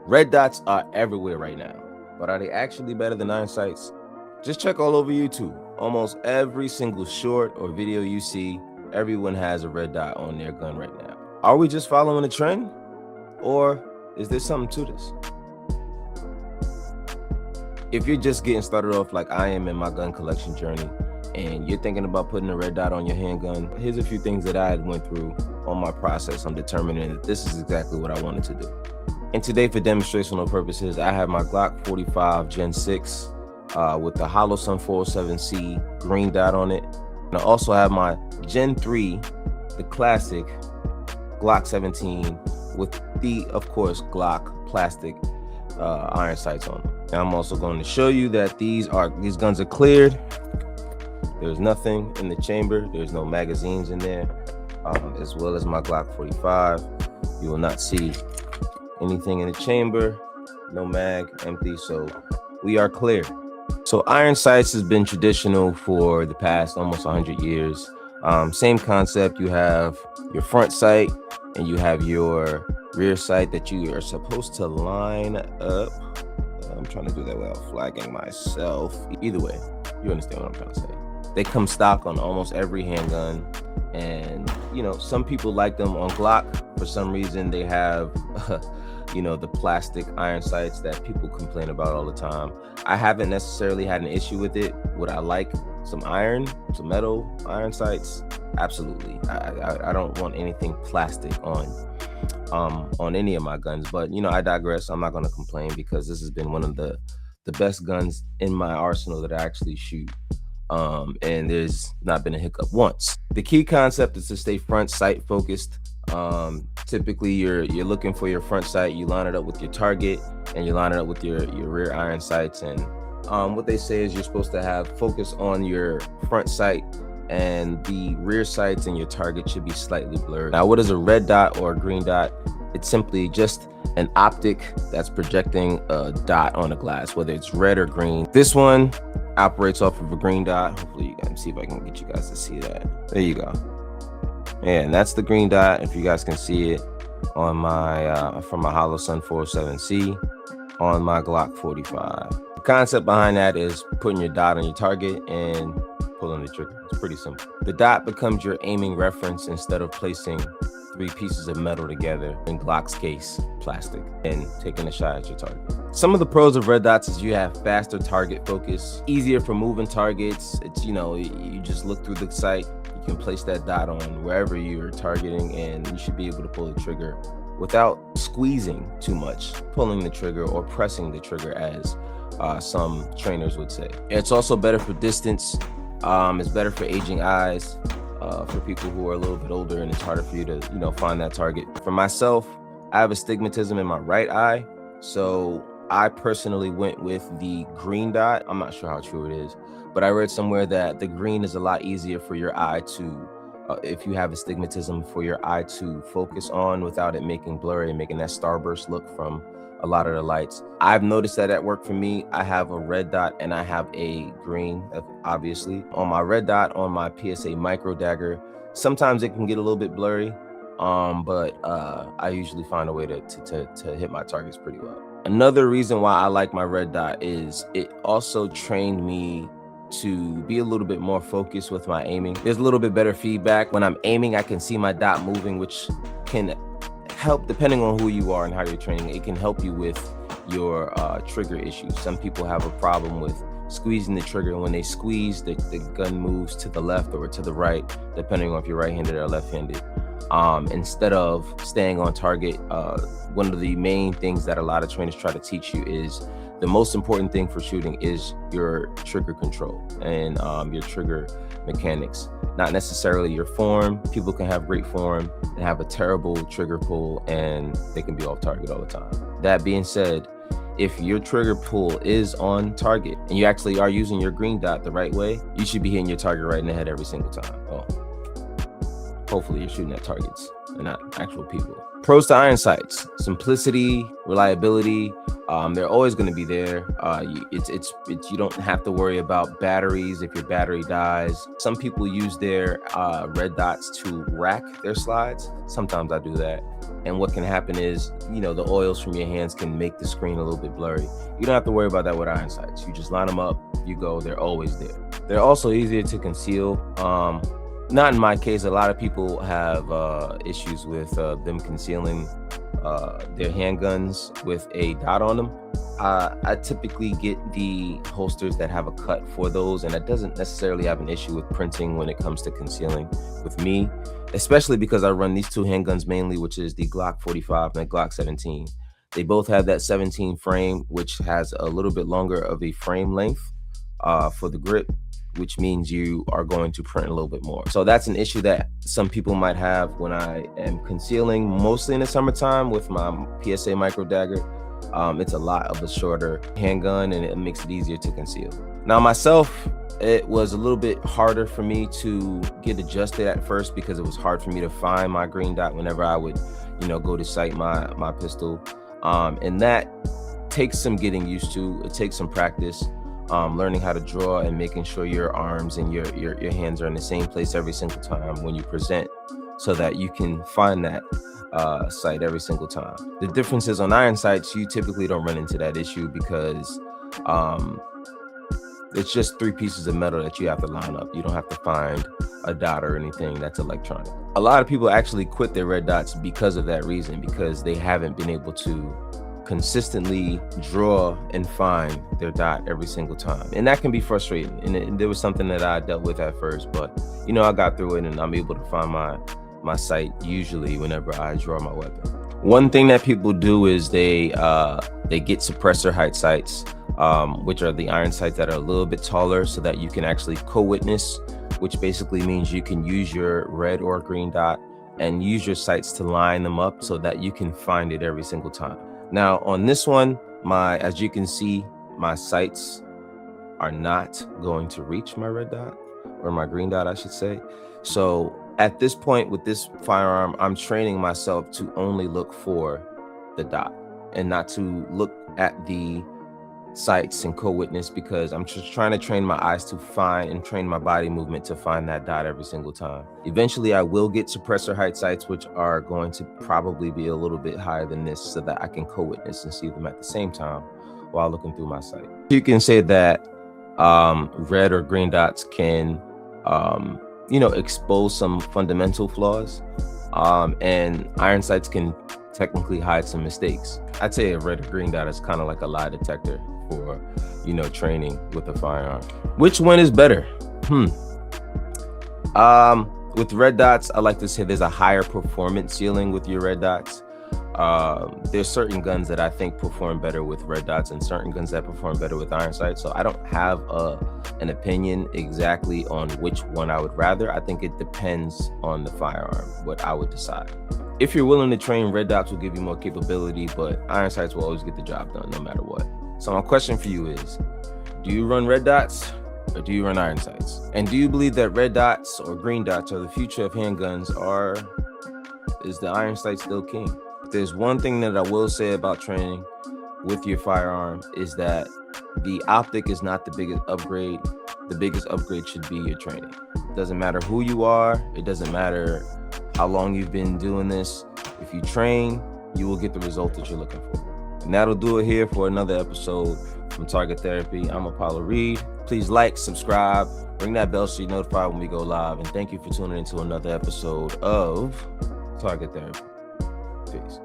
Red dots are everywhere right now, but are they actually better than iron sights? Just check all over YouTube. Almost every single short or video you see, everyone has a red dot on their gun right now. Are we just following a trend, or is there something to this? If you're just getting started off like I am in my gun collection journey, and you're thinking about putting a red dot on your handgun, here's a few things that I went through on my process. I'm determining that this is exactly what I wanted to do. And today, for demonstrational purposes, I have my Glock 45 Gen 6 with the Holosun 407C green dot on it. And I also have my Gen 3, the classic Glock 17 with the, of course, Glock plastic iron sights on them. And I'm also going to show you that these guns are cleared. There's nothing in the chamber. There's no magazines in there, as well as my Glock 45. You will not see anything in the chamber, no mag, empty, so we are clear. So iron sights has been traditional for the past almost 100 years. Same concept. You have your front sight and you have your rear sight that you are supposed to line up. I'm trying to do that without flagging myself. Either way, you understand what I'm trying to say. They come stock on almost every handgun, and you know, some people like them on Glock. For some reason, they have you know, the plastic iron sights that people complain about all the time. I haven't necessarily had an issue with it. Would I like some metal iron sights? Absolutely. I don't want anything plastic on any of my guns, but you know, I digress. I'm not going to complain because this has been one of the best guns in my arsenal that I actually shoot. And there's not been a hiccup once. The key concept is to stay front sight focused. Typically you're looking for your front sight, you line it up with your target, and you line it up with your rear iron sights. And what they say is you're supposed to have focus on your front sight, and the rear sights and your target should be slightly blurred. Now, what is a red dot or a green dot? It's simply just an optic that's projecting a dot on a glass, whether it's red or green. This one operates off of a green dot. Hopefully you can see if I can get you guys to see that. There you go. And that's the green dot. If you guys can see it on my from my Holosun 407C on my Glock 45. The concept behind that is putting your dot on your target and pulling the trigger. It's pretty simple. The dot becomes your aiming reference instead of placing 3 pieces of metal together, in Glock's case, plastic, and taking a shot at your target. Some of the pros of red dots is you have faster target focus, easier for moving targets. It's, you know, you just look through the sight, you can place that dot on wherever you're targeting, and you should be able to pull the trigger without squeezing too much, pulling the trigger or pressing the trigger, as some trainers would say. It's also better for distance. It's better for aging eyes, for people who are a little bit older, and it's harder for you to, you know, find that target. For myself, I have astigmatism in my right eye, so I personally went with the green dot. I'm not sure how true it is, but I read somewhere that the green is a lot easier for your eye to, if you have astigmatism, for your eye to focus on without it making blurry and making that starburst look from a lot of the lights. I've noticed that at work for me. I have a red dot and I have a green, obviously. On my red dot, on my PSA micro dagger, sometimes it can get a little bit blurry, but I usually find a way to hit my targets pretty well. Another reason why I like my red dot is it also trained me to be a little bit more focused with my aiming. There's a little bit better feedback. When I'm aiming, I can see my dot moving, which can help, depending on who you are and how you're training. It can help you with your trigger issues. Some people have a problem with squeezing the trigger. When they squeeze, the gun moves to the left or to the right, depending on if you're right-handed or left-handed. Instead of staying on target, one of the main things that a lot of trainers try to teach you is the most important thing for shooting is your trigger control and your trigger mechanics, not necessarily your form. People can have great form and have a terrible trigger pull, and they can be off target all the time. That being said, if your trigger pull is on target and you actually are using your green dot the right way, you should be hitting your target right in the head every single time. Well, hopefully you're shooting at targets and not actual people. Pros to iron sights: simplicity, reliability. They're always going to be there. It's you don't have to worry about batteries if your battery dies. Some people use their red dots to rack their slides. Sometimes I do that. And what can happen is, the oils from your hands can make the screen a little bit blurry. You don't have to worry about that with iron sights. You just line them up, you go, they're always there. They're also easier to conceal. Not in my case. A lot of people have issues with them concealing their handguns with a dot on them. I typically get the holsters that have a cut for those, and that doesn't necessarily have an issue with printing when it comes to concealing with me, especially because I run these two handguns mainly, which is the Glock 45 and the Glock 17. They both have that 17 frame, which has a little bit longer of a frame length for the grip, which means you are going to print a little bit more. So that's an issue that some people might have when I am concealing, mostly in the summertime with my PSA micro dagger. It's a lot of a shorter handgun, and it makes it easier to conceal. Now myself, it was a little bit harder for me to get adjusted at first because it was hard for me to find my green dot whenever I would, go to sight my pistol. And that takes some getting used to. It takes some practice. Learning how to draw and making sure your arms and your hands are in the same place every single time when you present, so that you can find that sight every single time. The difference is on iron sights, you typically don't run into that issue because it's just 3 pieces of metal that you have to line up. You don't have to find a dot or anything that's electronic. A lot of people actually quit their red dots because of that reason, because they haven't been able to consistently draw and find their dot every single time, and that can be frustrating. And there was something that I dealt with at first, but I got through it, and I'm able to find my sight usually whenever I draw my weapon. One thing that people do is they get suppressor height sights, which are the iron sights that are a little bit taller, so that you can actually co-witness, which basically means you can use your red or green dot and use your sights to line them up so that you can find it every single time. Now on this one, as you can see, my sights are not going to reach my red dot, or my green dot, I should say. So at this point with this firearm, I'm training myself to only look for the dot and not to look at the sights and co-witness, because I'm just trying to train my eyes to find and train my body movement to find that dot every single time. Eventually I will get suppressor height sights, which are going to probably be a little bit higher than this, so that I can co-witness and see them at the same time while looking through my sight. You can say that red or green dots can expose some fundamental flaws, and iron sights can technically hide some mistakes. I'd say a red or green dot is kind of like a lie detector for training with a firearm. Which one is better? With red dots, I like to say there's a higher performance ceiling with your red dots. There's certain guns that I think perform better with red dots and certain guns that perform better with iron sights. So I don't have an opinion exactly on which one I would rather. I think it depends on the firearm, what I would decide. If you're willing to train, red dots will give you more capability, but iron sights will always get the job done no matter what. So my question for you is, do you run red dots or do you run iron sights? And do you believe that red dots or green dots are the future of handguns, or is the iron sight still king? There's one thing that I will say about training with your firearm is that the optic is not the biggest upgrade. The biggest upgrade should be your training. It doesn't matter who you are. It doesn't matter how long you've been doing this. If you train, you will get the result that you're looking for. And that'll do it here for another episode from Target Therapy. I'm Apollo Reed. Please like, subscribe, ring that bell so you're notified when we go live. And thank you for tuning into another episode of Target Therapy. Peace.